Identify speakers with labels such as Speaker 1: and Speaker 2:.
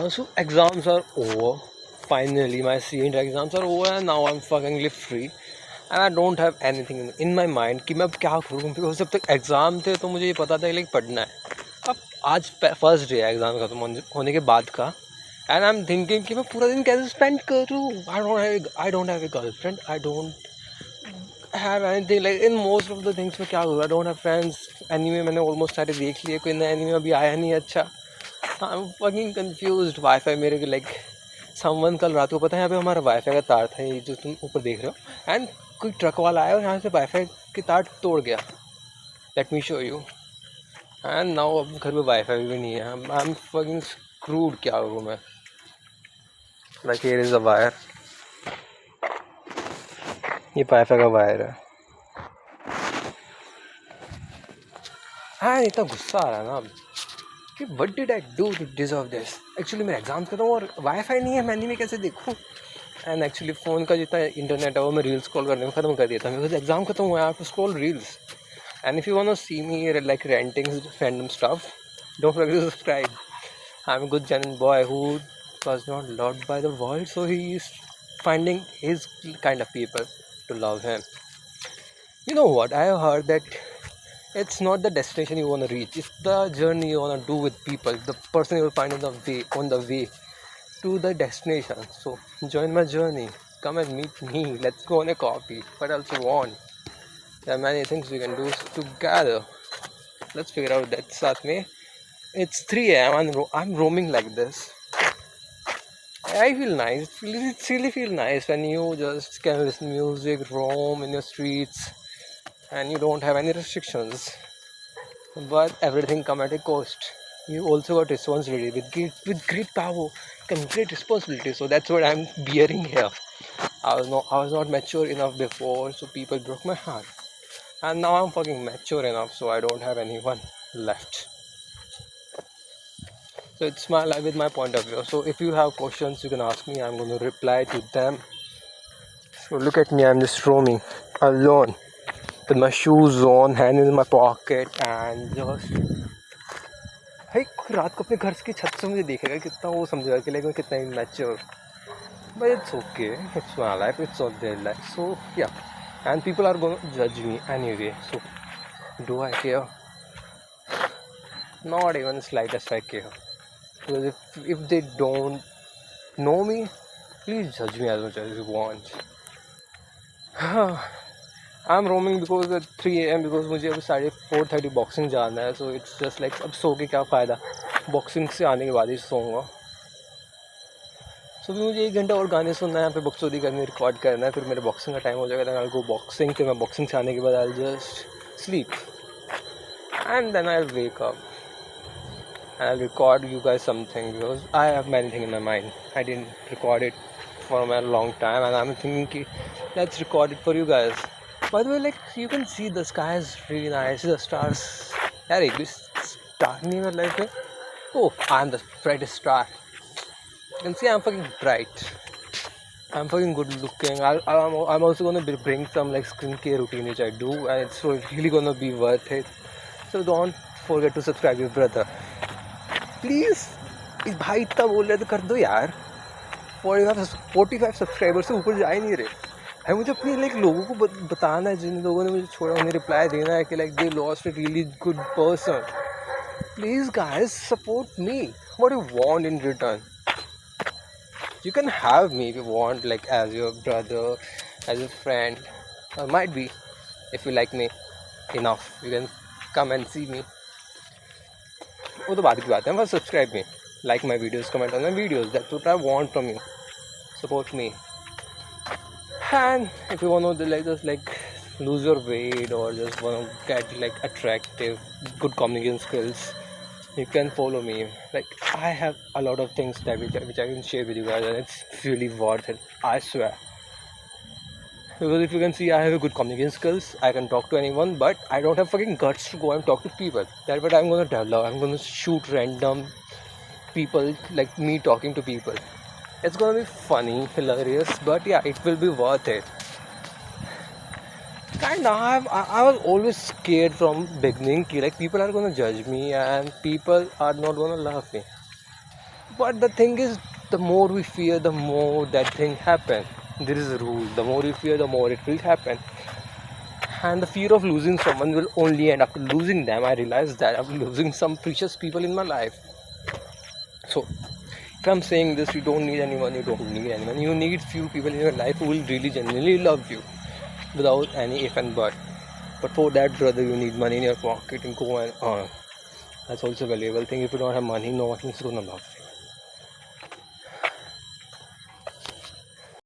Speaker 1: So exams are over. Finally, my CENT exams are over, and now I'm fuckingly free. And I don't have anything in my mind कि मैं अब क्या करूँ, because जब तक exam थे तो मुझे ये पता था कि पढ़ना है. अब आज फर्स्ट डे है एग्ज़ाम खत्म होने के बाद का, एंड आई एम थिंकिंग कि मैं पूरा दिन कैसे स्पेंड करूँ. I don't have a girlfriend, I don't have anything like in most of the things. मैं क्या करूँ? I don't have friends. Anime मैंने ऑलमोस्ट सारे देख लिए, कोई नया एनीमे अभी आया नहीं अच्छा. I am fucking confused. Wifi मेरे को लाइक समवन कल रात को, पता है यहाँ पे हमारा वाईफाई का तार था, ये जो तुम ऊपर देख रहे हो, एंड कोई ट्रक वाला आया और यहाँ से वाईफाई की तार तोड़ गया. Let me show you. And now अब घर में वाईफाई भी नहीं है. I am fucking screwed. क्या करूँ मैं? Like here is a wire. ये वाईफाई का वायर है. हाँ, इतना गुस्सा आ रहा है ना अब कि what did I do to deserve this. Actually मेरा एग्जाम खत्म और वाईफाई नहीं है, मैं एनीमे कैसे देखूँ? एंड एक्चुअली फ़ोन का जितना इंटरनेट है वो मैं रील्स स्क्रॉल करने में ख़त्म कर दिया था, बिकॉज एग्जाम खत्म हुआ है. I have to scroll reels. And if you want to see me like ranting random stuff, don't forget to subscribe. I am a good genuine boy who was not loved by the world, so he is finding his kind of people to love him. You know what? I have heard that it's not the destination you want to reach, it's the journey you want to do with people, the person you will find on the way to the destination. So join my journey, come and meet me, let's go on a coffee. What else you want? There are many things we can do together. Let's figure out that. Sath mein, it's 3 a.m. and I'm roaming like this. I feel nice. It really feels nice when you just can listen to music, roam in your streets, and you don't have any restrictions. But everything come at a cost. You also got responsibility. With great power comes great responsibility. So that's what I'm bearing here. I was not mature enough before, so people broke my heart. And now I'm fucking mature enough, so I don't have anyone left. So it's my life with my point of view. So if you have questions, you can ask me. I'm going to reply to them. So look at me. I'm just roaming alone with my shoes on, hand in my pocket, and just. भाई रात को अपने घर की छत से मुझे देखेगा, कितना वो समझेगा कि लाइक मैं कितना immature. But it's okay. It's my life. It's not their life. So yeah. And people are going to judge me anyway. So do I care? Not even slightest I care. Because if they don't know me, please judge me as much as you want. I'm roaming because at 3 a.m. because मुझे अभी 4:30 boxing जाना है. So it's just like अब सो के क्या फ़ायदा, boxing से आने के बाद ही सोऊंगा. So भी मुझे 1 घंटा और गाने सुनना है, यहाँ पे बकचोदी करनी, रिकॉर्ड करना है, फिर मेरे बॉक्सिंग का टाइम हो जाएगा. then I'll go boxing. फिर मैं बॉक्सिंग से आने के बाद I'll just sleep. And then I'll wake up. And I'll record you guys something because I have many things in my mind. I didn't record it for a long time and I'm thinking let's record it for you guys. By the way, like you can see the sky is really nice. The stars. यार एक भी star नहीं है life में. Oh, I'm the brightest star. You can see I'm fucking bright. I'm fucking good looking. I'm also gonna bring some like skincare routine which I do, and it's really gonna be worth it. So don't forget to subscribe, your brother. Please. इस भाई इतना बोल रहे तो कर दो यार. 45 subscriber से ऊपर जा ही नहीं रहे. है मुझे अपनी लाइक लोगों को बताना है, जिन लोगों ने मुझे छोड़ा उन्हें रिप्लाई देना है कि like they lost a really good person. Please guys support me. What you want in return? You can have me if you want, like as your brother, as a friend, or might be if you like me enough, you can come and see me. वो तो बात की बात है. बस subscribe me, like my videos, comment on my videos. That's what I want from you. Support me. And if you want to like just like lose your weight or just want to get like attractive, good communication skills, you can follow me. Like I have a lot of things that which I can share with you guys, and it's really worth it, I swear. Because if you can see, I have a good communication skills. I can talk to anyone, but I don't have fucking guts to go and talk to people. That's what I'm gonna develop. I'm gonna shoot random people, like me talking to people. It's gonna be funny, hilarious, but yeah, it will be worth it. Kind of, I was always scared from beginning. Like people are gonna judge me and people are not gonna love me. But the thing is, the more we fear, the more that thing happen. There is a rule. The more you fear, the more it will happen. And the fear of losing someone will only end after losing them. I realized that after losing some precious people in my life. So, if I'm saying this, you don't need anyone, you don't need anyone. You need few people in your life who will really genuinely love you without any if and but. But for that, brother, you need money in your pocket and go and earn. That's also a valuable thing. If you don't have money, no one is gonna love you.